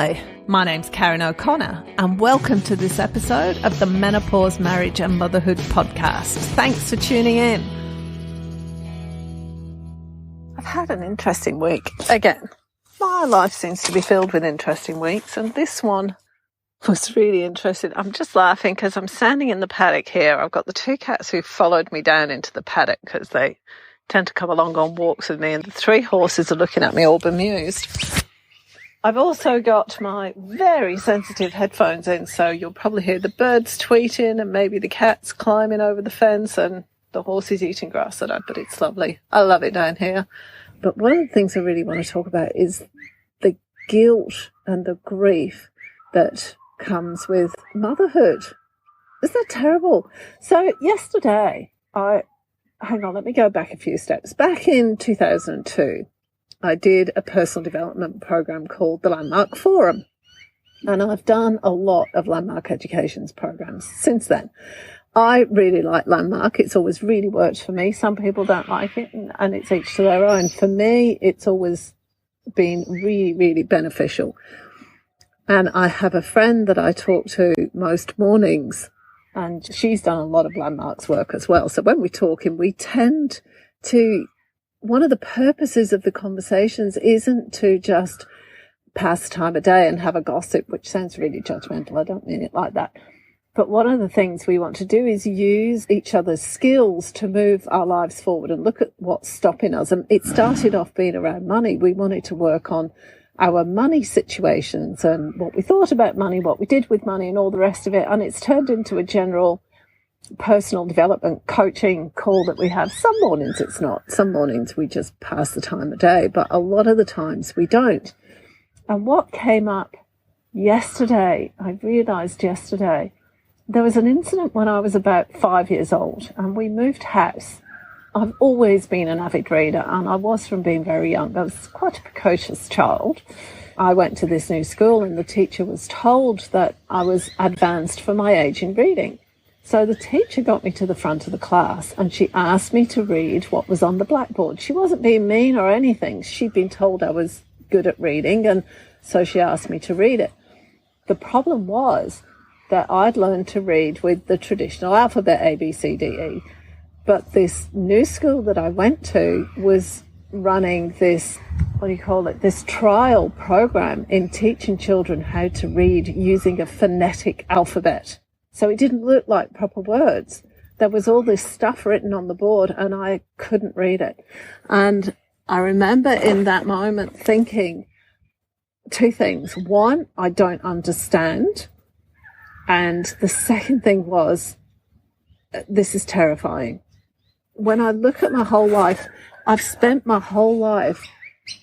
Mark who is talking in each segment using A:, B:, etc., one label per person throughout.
A: Hi, my name's Karen O'Connor and welcome to this episode of the Menopause, Marriage and Motherhood podcast. Thanks for tuning in. I've had an interesting week. Again, my life seems to be filled with interesting weeks, and this one was really interesting. I'm just laughing because I'm standing in the paddock here. I've got the two cats who followed me down into the paddock because they tend to come along on walks with me, and the three horses are looking at me all bemused. I've also got my very sensitive headphones in, so you'll probably hear the birds tweeting and maybe the cats climbing over the fence and the horses eating grass, but it's lovely. I love it down here. But one of the things I really want to talk about is the guilt and the grief that comes with motherhood. Isn't that terrible? So yesterday, let me go back a few steps. Back in 2002, I did a personal development program called the Landmark Forum. And I've done a lot of Landmark Educations programs since then. I really like Landmark. It's always really worked for me. Some people don't like it, and it's each to their own. For me, it's always been really, really beneficial. And I have a friend that I talk to most mornings, and she's done a lot of Landmark's work as well. So when we're talking, we tend to... One of the purposes of the conversations isn't to just pass time of day and have a gossip, which sounds really judgmental. I don't mean it like that. But one of the things we want to do is use each other's skills to move our lives forward and look at what's stopping us. And it started off being around money. We wanted to work on our money situations and what we thought about money, what we did with money and all the rest of it. And it's turned into a general personal development coaching call that we have. Some mornings it's not. Some mornings we just pass the time of day, but a lot of the times we don't. And what came up yesterday, I realised yesterday, there was an incident when I was about 5 years old and we moved house. I've always been an avid reader, and I was from being very young. I was quite a precocious child. I went to this new school and the teacher was told that I was advanced for my age in reading. So the teacher got me to the front of the class and she asked me to read what was on the blackboard. She wasn't being mean or anything. She'd been told I was good at reading, and so she asked me to read it. The problem was that I'd learned to read with the traditional alphabet, A, B, C, D, E. But this new school that I went to was running this, this trial program in teaching children how to read using a phonetic alphabet. So it didn't look like proper words. There was all this stuff written on the board and I couldn't read it. And I remember in that moment thinking two things. One, I don't understand. And the second thing was, this is terrifying. When I look at my whole life, I've spent my whole life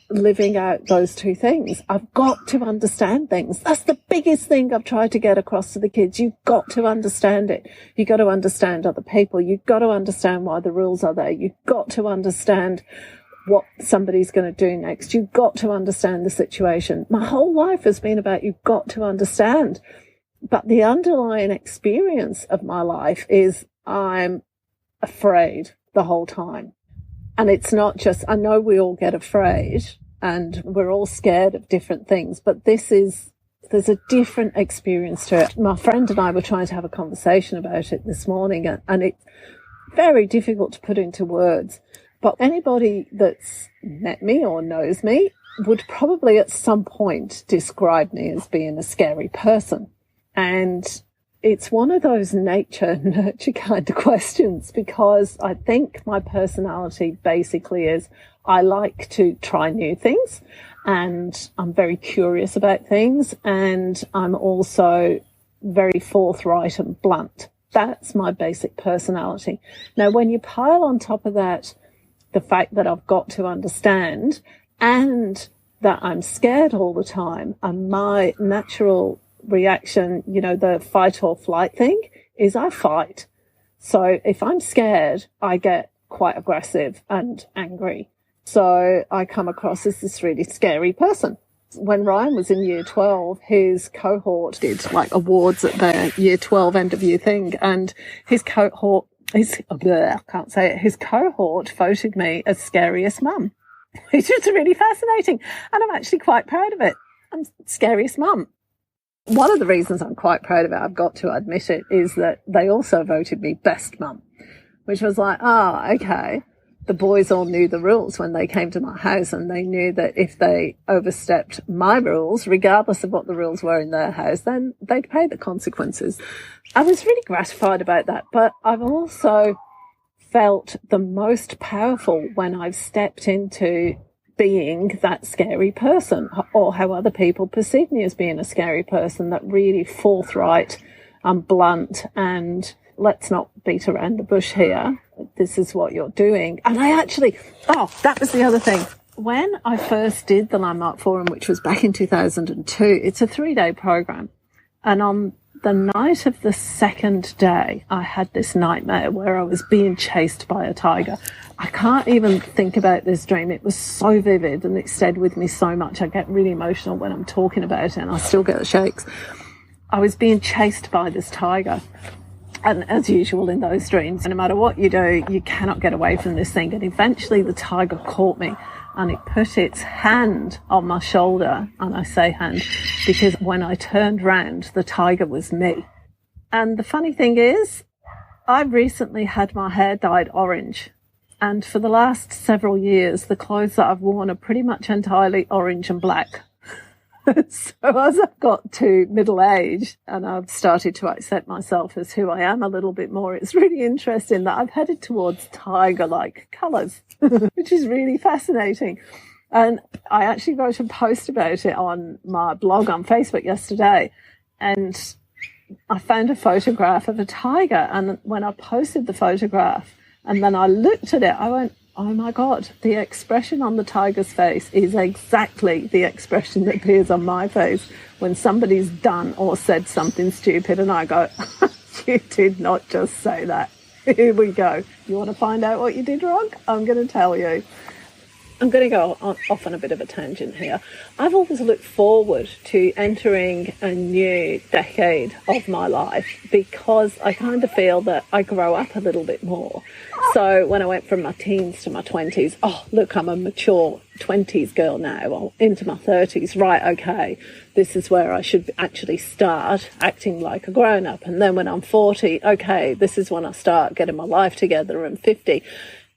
A: living out those two things. I've got to understand things. That's the biggest thing I've tried to get across to the kids. You've got to understand it. You've got to understand other people. You've got to understand why the rules are there. You've got to understand what somebody's going to do next. You've got to understand the situation. My whole life has been about you've got to understand. But the underlying experience of my life is I'm afraid the whole time. And it's not just, I know we all get afraid and we're all scared of different things, but there's a different experience to it. My friend and I were trying to have a conversation about it this morning, and it's very difficult to put into words. But anybody that's met me or knows me would probably at some point describe me as being a scary person. And it's one of those nature-nurture kind of questions, because I think my personality basically is I like to try new things and I'm very curious about things, and I'm also very forthright and blunt. That's my basic personality. Now, when you pile on top of that the fact that I've got to understand and that I'm scared all the time, and my natural reaction, the fight or flight thing, is I fight. So if I'm scared, I get quite aggressive and angry. So I come across as this really scary person. When Ryan was in year 12, his cohort did awards at their year 12 end of year thing, and his cohort voted me as scariest mum, which is really fascinating, and I'm actually quite proud of it. I'm scariest mum. One of the reasons I'm quite proud of it, I've got to admit it, is that they also voted me best mum, which was like, okay. The boys all knew the rules when they came to my house, and they knew that if they overstepped my rules, regardless of what the rules were in their house, then they'd pay the consequences. I was really gratified about that, but I've also felt the most powerful when I've stepped into being that scary person, or how other people perceive me as being a scary person, that really forthright and blunt and let's not beat around the bush here. This is what you're doing. And I actually, that was the other thing. When I first did the Landmark Forum, which was back in 2002, it's a 3-day program. And on the night of the second day, I had this nightmare where I was being chased by a tiger. I can't even think about this dream. It was so vivid and it stayed with me so much. I get really emotional when I'm talking about it, and I still get the shakes. I was being chased by this tiger. And as usual in those dreams, no matter what you do, you cannot get away from this thing. And eventually the tiger caught me, and it put its hand on my shoulder. And I say hand because when I turned round, the tiger was me. And the funny thing is, I recently had my hair dyed orange. And for the last several years, the clothes that I've worn are pretty much entirely orange and black. So as I've got to middle age and I've started to accept myself as who I am a little bit more, it's really interesting that I've headed towards tiger-like colours, which is really fascinating. And I actually wrote a post about it on my blog on Facebook yesterday, and I found a photograph of a tiger. And when I posted the photograph and then I looked at it, I went, oh my God, the expression on the tiger's face is exactly the expression that appears on my face when somebody's done or said something stupid and I go, you did not just say that. Here we go. You want to find out what you did wrong? I'm going to tell you. I'm going to go off on a bit of a tangent here. I've always looked forward to entering a new decade of my life because I kind of feel that I grow up a little bit more. So when I went from my teens to my 20s, look, I'm a mature 20s girl now, or into my 30s. Right, okay, this is where I should actually start acting like a grown-up. And then when I'm 40, okay, this is when I start getting my life together. And 50.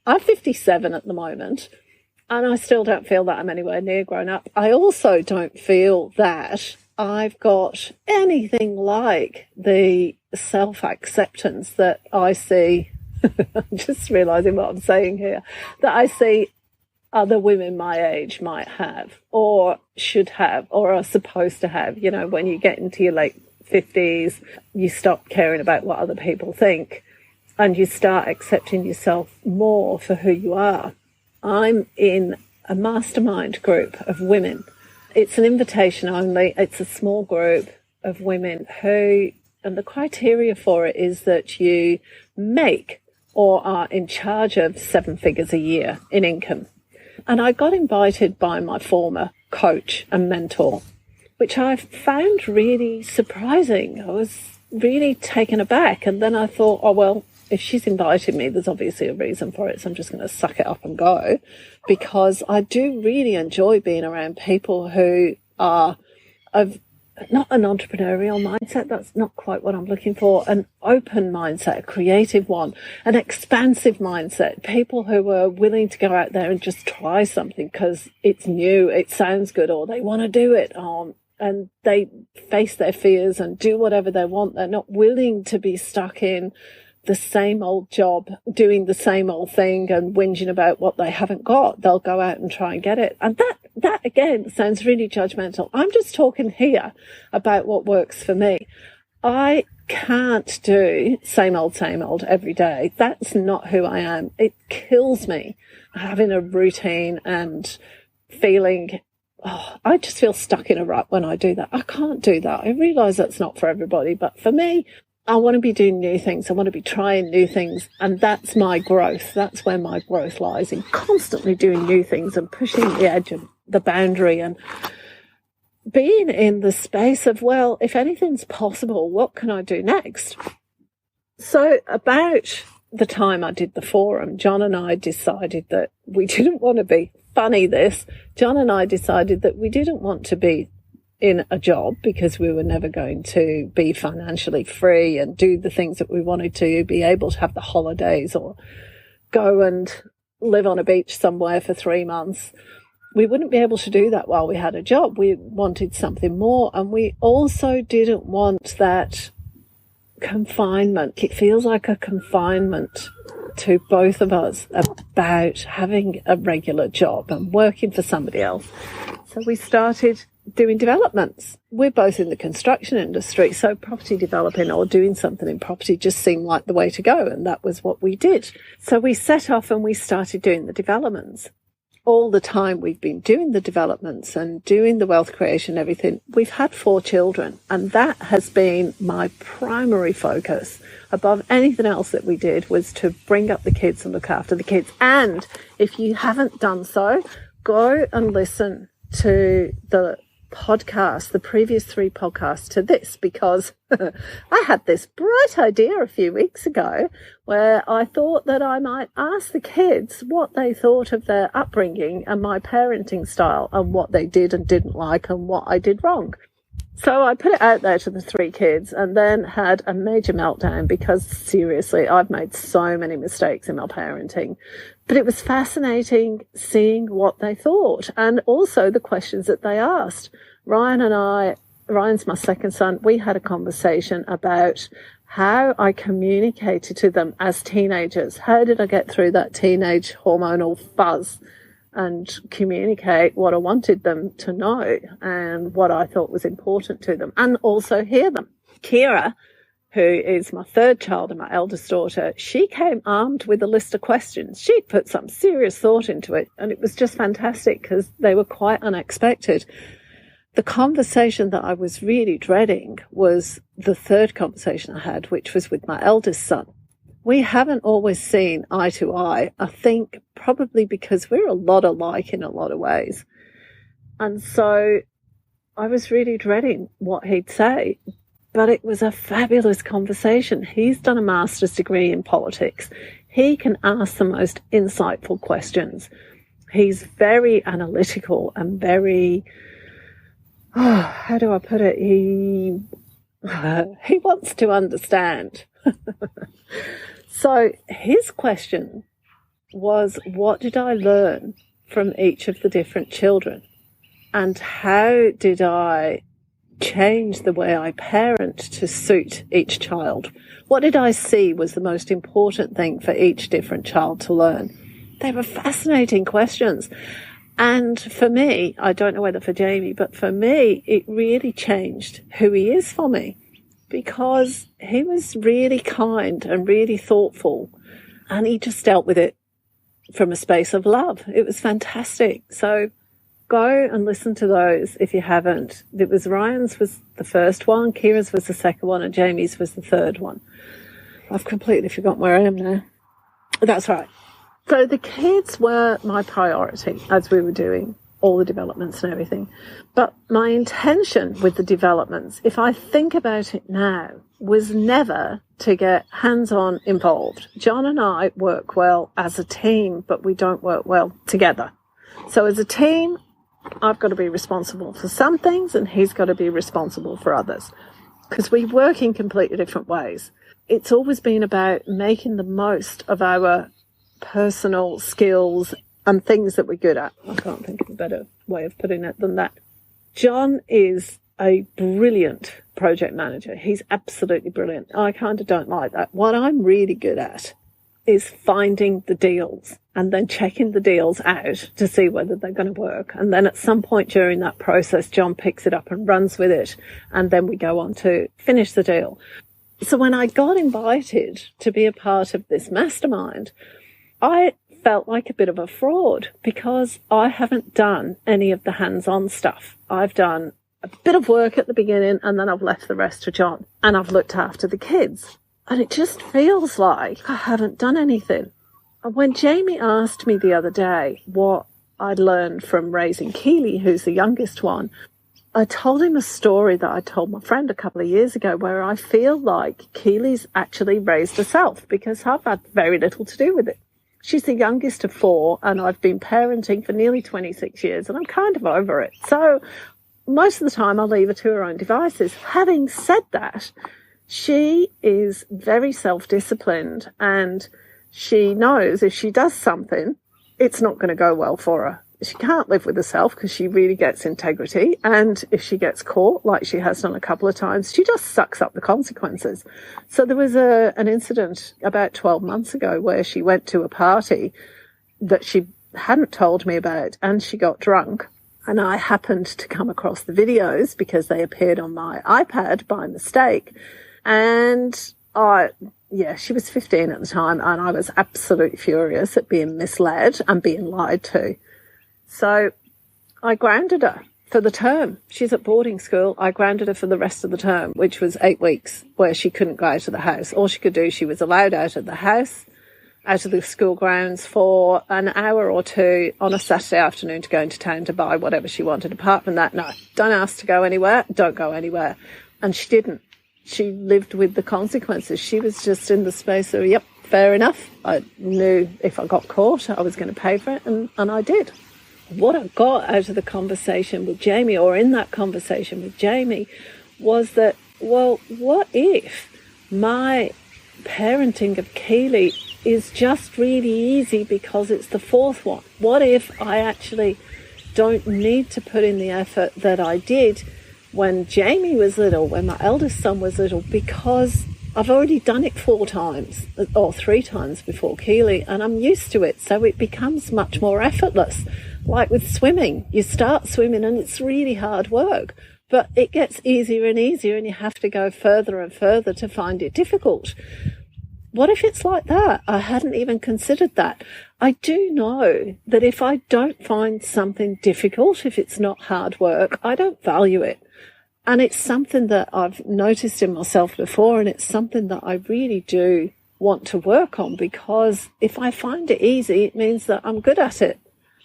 A: I'm 57 at the moment. And I still don't feel that I'm anywhere near grown up. I also don't feel that I've got anything like the self-acceptance that I see, I'm just realising what I'm saying here, that I see other women my age might have or should have or are supposed to have. You know, when you get into your late 50s, you stop caring about what other people think and you start accepting yourself more for who you are. I'm in a mastermind group of women. It's an invitation only. It's a small group of women who, and the criteria for it is that you make or are in charge of 7 figures a year in income. And I got invited by my former coach and mentor, which I found really surprising. I was really taken aback. And then I thought, if she's invited me, there's obviously a reason for it, so I'm just going to suck it up and go, because I do really enjoy being around people who are of not an entrepreneurial mindset, that's not quite what I'm looking for, an open mindset, a creative one, an expansive mindset, people who are willing to go out there and just try something because it's new, it sounds good, or they want to do it, and they face their fears and do whatever they want. They're not willing to be stuck in the same old job, doing the same old thing and whinging about what they haven't got. They'll go out and try and get it. And that again sounds really judgmental. I'm just talking here about what works for me. I can't do same old every day. That's not who I am. It kills me having a routine and feeling, I just feel stuck in a rut when I do that. I can't do that. I realise that's not for everybody, but for me, I want to be doing new things. I want to be trying new things. And that's my growth. That's where my growth lies, in constantly doing new things and pushing the edge of the boundary and being in the space of, well, if anything's possible, what can I do next? So about the time I did the forum, John and I decided that we didn't want to be John and I decided that we didn't want to be in a job because we were never going to be financially free and do the things that we wanted to, be able to have the holidays or go and live on a beach somewhere for 3 months. We wouldn't be able to do that while we had a job. We wanted something more, and we also didn't want that confinement. It feels like a confinement to both of us about having a regular job and working for somebody else. So we started doing developments. We're both in the construction industry, so property developing or doing something in property just seemed like the way to go, and that was what we did. So we set off and we started doing the developments. All the time we've been doing the developments and doing the wealth creation, everything, we've had 4 children, and that has been my primary focus above anything else that we did, was to bring up the kids and look after the kids. And if you haven't done so, go and listen to the podcast, the previous 3 podcasts to this, because I had this bright idea a few weeks ago where I thought that I might ask the kids what they thought of their upbringing and my parenting style and what they did and didn't like and what I did wrong. So I put it out there to the 3 kids and then had a major meltdown because, seriously, I've made so many mistakes in my parenting. But it was fascinating seeing what they thought and also the questions that they asked. Ryan's my second son, we had a conversation about how I communicated to them as teenagers. How did I get through that teenage hormonal fuzz and communicate what I wanted them to know and what I thought was important to them, and also hear them. Kira, who is my 3rd child and my eldest daughter, she came armed with a list of questions. She put some serious thought into it, and it was just fantastic because they were quite unexpected. The conversation that I was really dreading was the 3rd conversation I had, which was with my eldest son. We haven't always seen eye to eye, I think probably because we're a lot alike in a lot of ways. And so I was really dreading what he'd say, but it was a fabulous conversation. He's done a master's degree in politics. He can ask the most insightful questions. He's very analytical and very, how do I put it? He wants to understand. So his question was, what did I learn from each of the different children? And how did I change the way I parent to suit each child? What did I see was the most important thing for each different child to learn? They were fascinating questions. And for me, I don't know whether for Jamie, but for me, it really changed who he is for me, because he was really kind and really thoughtful, and he just dealt with it from a space of love. It was fantastic. So go and listen to those if you haven't. It was Ryan's was the first one, Kira's was the second one, and Jamie's was the 3rd one. I've completely forgotten where I am now. That's right. So the kids were my priority as we were doing all the developments and everything. But my intention with the developments, if I think about it now, was never to get hands-on involved. John and I work well as a team, but we don't work well together. So as a team, I've got to be responsible for some things and he's got to be responsible for others, because we work in completely different ways. It's always been about making the most of our personal skills and things that we're good at. I can't think of a better way of putting it than that. John is a brilliant project manager. He's absolutely brilliant. I kind of don't like that. What I'm really good at is finding the deals and then checking the deals out to see whether they're going to work. And then at some point during that process, John picks it up and runs with it. And then we go on to finish the deal. So when I got invited to be a part of this mastermind, I felt like a bit of a fraud because I haven't done any of the hands-on stuff. I've done a bit of work at the beginning and then I've left the rest to John, and I've looked after the kids. And it just feels like I haven't done anything. And when Jamie asked me the other day what I'd learned from raising Keely, who's the youngest one, I told him a story that I told my friend a couple of years ago where I feel like Keely's actually raised herself because I've had very little to do with it. She's the youngest of 4 and I've been parenting for nearly 26 years and I'm kind of over it. So most of the time I'll leave her to her own devices. Having said that, she is very self-disciplined, and she knows if she does something, it's not going to go well for her. She can't live with herself because she really gets integrity. And if she gets caught, like she has done a couple of times, she just sucks up the consequences. So there was an incident about 12 months ago where she went to a party that she hadn't told me about, and she got drunk. And I happened to come across the videos because they appeared on my iPad by mistake. And she was 15 at the time, and I was absolutely furious at being misled and being lied to. So I grounded her for the term. She's at boarding school. I grounded her for the rest of the term, which was 8 weeks, where she couldn't go out of the house. All she could do, she was allowed out of the house, out of the school grounds for an hour or two on a Saturday afternoon to go into town to buy whatever she wanted. Apart from that, no, don't ask to go anywhere, don't go anywhere. And she didn't. She lived with the consequences. She was just in the space of, yep, fair enough. I knew if I got caught, I was going to pay for it, and I did. What I got out of the conversation with Jamie, or in that conversation with Jamie, was that, well, what if my parenting of Keely is just really easy because it's the fourth one? What if I actually don't need to put in the effort that I did when Jamie was little, when my eldest son was little, because I've already done it 4 times or 3 times before Keely, and I'm used to it. So it becomes much more effortless. Like with swimming, you start swimming and it's really hard work, but it gets easier and easier, and you have to go further and further to find it difficult. What if it's like that? I hadn't even considered that. I do know that if I don't find something difficult, if it's not hard work, I don't value it. And it's something that I've noticed in myself before, and it's something that I really do want to work on, because if I find it easy, it means that I'm good at it.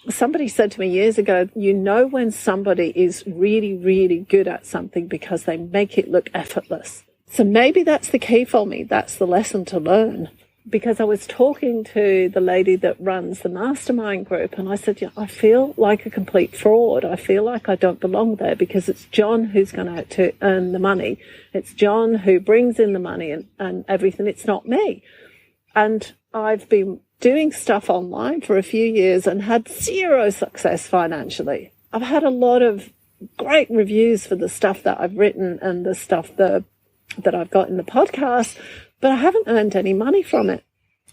A: Somebody said to me years ago, you know when somebody is really, really good at something because they make it look effortless. So maybe that's the key for me. That's the lesson to learn. Because I was talking to the lady that runs the mastermind group, and I said, yeah, I feel like a complete fraud. I feel like I don't belong there because it's John who's gone out to earn the money. It's John who brings in the money and everything. It's not me. And I've been doing stuff online for a few years and had 0 success financially. I've had a lot of great reviews for the stuff that I've written and the stuff that I've got in the podcast, but I haven't earned any money from it.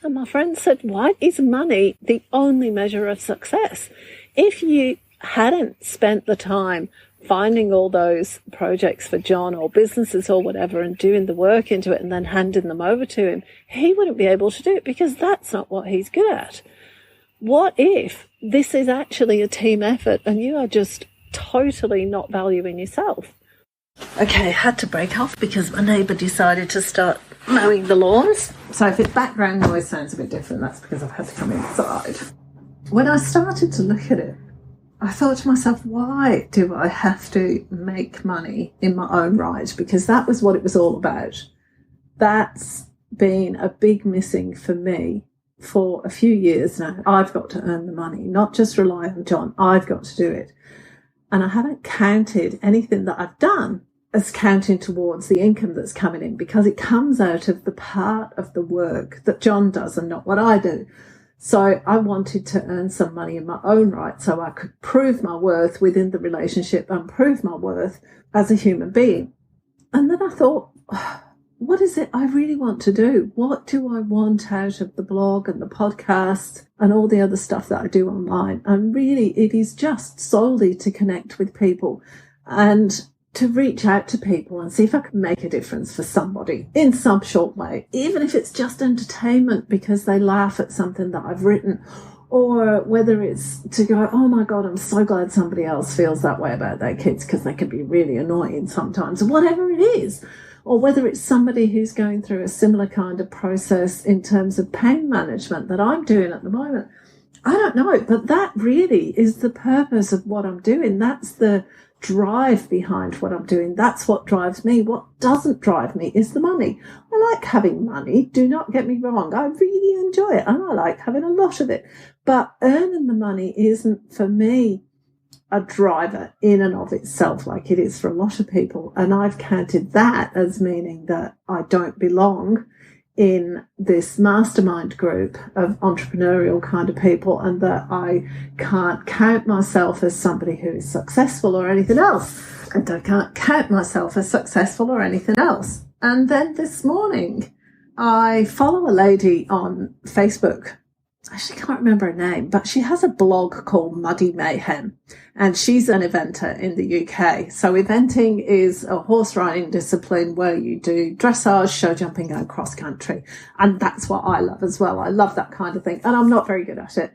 A: And my friend said, why is money the only measure of success? If you hadn't spent the time finding all those projects for John or businesses or whatever and doing the work into it and then handing them over to him, he wouldn't be able to do it because that's not what he's good at. What if this is actually a team effort and you are just totally not valuing yourself? Okay, I had to break off because my neighbour decided to start mowing the lawns. So if its background noise sounds a bit different, that's because I've had to come inside. When I started to look at it, I thought to myself, why do I have to make money in my own right? Because that was what it was all about. That's been a big missing for me for a few years now. I've got to earn the money, not just rely on John. I've got to do it. And I haven't counted anything that I've done as counting towards the income that's coming in, because it comes out of the part of the work that John does and not what I do. So I wanted to earn some money in my own right so I could prove my worth within the relationship and prove my worth as a human being. And then I thought, what is it I really want to do? What do I want out of the blog and the podcast and all the other stuff that I do online? And really, it is just solely to connect with people and to reach out to people and see if I can make a difference for somebody in some short way, even if it's just entertainment because they laugh at something that I've written, or whether it's to go, oh my God, I'm so glad somebody else feels that way about their kids because they can be really annoying sometimes, or whatever it is. Or whether it's somebody who's going through a similar kind of process in terms of pain management that I'm doing at the moment. I don't know, but that really is the purpose of what I'm doing. That's the drive behind what I'm doing. That's what drives me. What doesn't drive me is the money. I like having money. Do not get me wrong. I really enjoy it and I like having a lot of it. But earning the money isn't for me a driver in and of itself, like it is for a lot of people. And I've counted that as meaning that I don't belong in this mastermind group of entrepreneurial kind of people, and that I can't count myself as somebody who is successful or anything else. And I can't count myself as successful or anything else. And then this morning, I follow a lady on Facebook. I actually can't remember her name, but she has a blog called Muddy Mayhem, and she's an eventer in the UK. So eventing is a horse riding discipline where you do dressage, show jumping, and cross country. And that's what I love as well. I love that kind of thing. And I'm not very good at it,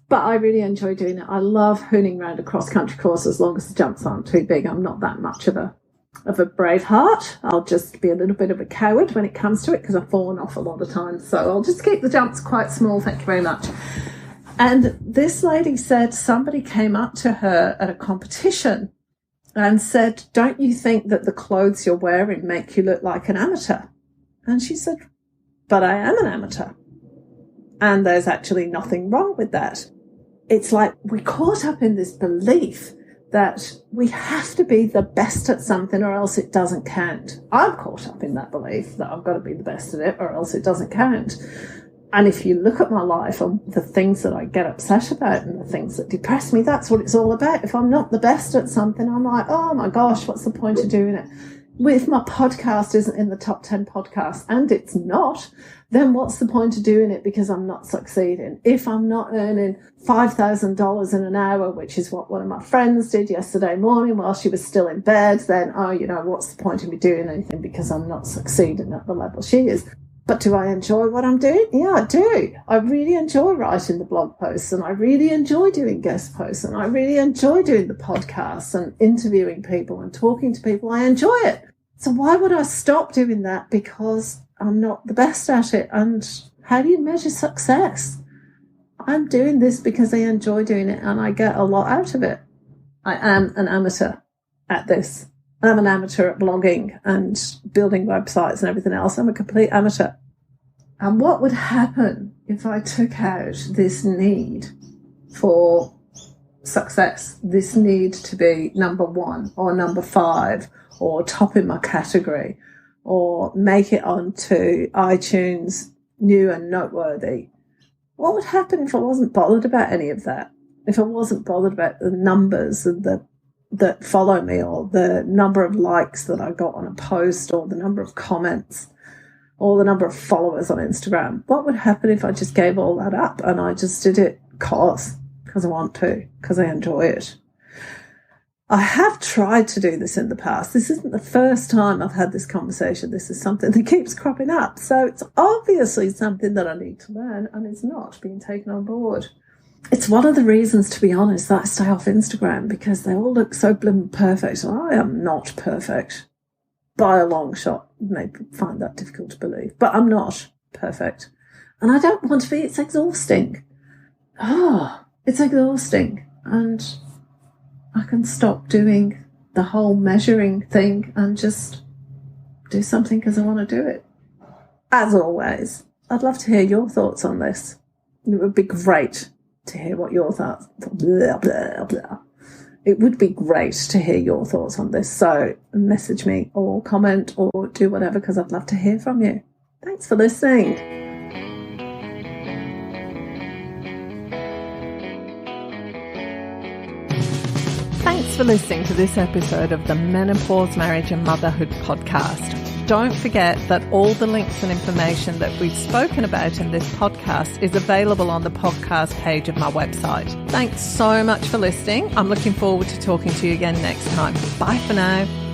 A: but I really enjoy doing it. I love hooning around a cross country course as long as the jumps aren't too big. I'm not that much of a brave heart. I'll just be a little bit of a coward when it comes to it because I've fallen off a lot of times. So I'll just keep the jumps quite small. Thank you very much. And this lady said somebody came up to her at a competition and said, "Don't you think that the clothes you're wearing make you look like an amateur?" And she said, "But I am an amateur. And there's actually nothing wrong with that." It's like we're caught up in this belief that we have to be the best at something or else it doesn't count. I'm caught up in that belief that I've got to be the best at it or else it doesn't count. And if you look at my life and the things that I get upset about and the things that depress me, that's what it's all about. If I'm not the best at something, I'm like, oh my gosh, what's the point of doing it? If my podcast isn't in the top 10 podcasts, and it's not, then what's the point of doing it because I'm not succeeding? If I'm not earning $5,000 in an hour, which is what one of my friends did yesterday morning while she was still in bed, then, what's the point of me doing anything because I'm not succeeding at the level she is? But do I enjoy what I'm doing? Yeah, I do. I really enjoy writing the blog posts, and I really enjoy doing guest posts, and I really enjoy doing the podcasts and interviewing people and talking to people. I enjoy it. So why would I stop doing that because I'm not the best at it? And how do you measure success? I'm doing this because I enjoy doing it and I get a lot out of it. I am an amateur at this. I'm an amateur at blogging and building websites and everything else. I'm a complete amateur. And what would happen if I took out this need for success, this need to be number 1 or number 5 or top in my category or make it onto iTunes new and noteworthy? What would happen if I wasn't bothered about any of that? If I wasn't bothered about the numbers and that follow me, or the number of likes that I got on a post, or the number of comments, or the number of followers on Instagram? What would happen if I just gave all that up and I just did it because I want to, because I enjoy it? I have tried to do this in the past. This isn't the first time I've had this conversation. This is something that keeps cropping up. So it's obviously something that I need to learn, and it's not being taken on board. It's one of the reasons, to be honest, that I stay off Instagram, because they all look so blooming perfect. I am not perfect by a long shot. You may find that difficult to believe, but I'm not perfect. And I don't want to be. It's exhausting. It's exhausting. And I can stop doing the whole measuring thing and just do something because I want to do it. As always, I'd love to hear your thoughts on this. It would be great to hear what your thoughts. Blah, blah, blah. It would be great to hear your thoughts on this. So message me or comment or do whatever, because I'd love to hear from you. Thanks for listening. Thanks for listening to this episode of the Menopause, Marriage and Motherhood podcast. Don't forget that all the links and information that we've spoken about in this podcast is available on the podcast page of my website. Thanks so much for listening. I'm looking forward to talking to you again next time. Bye for now.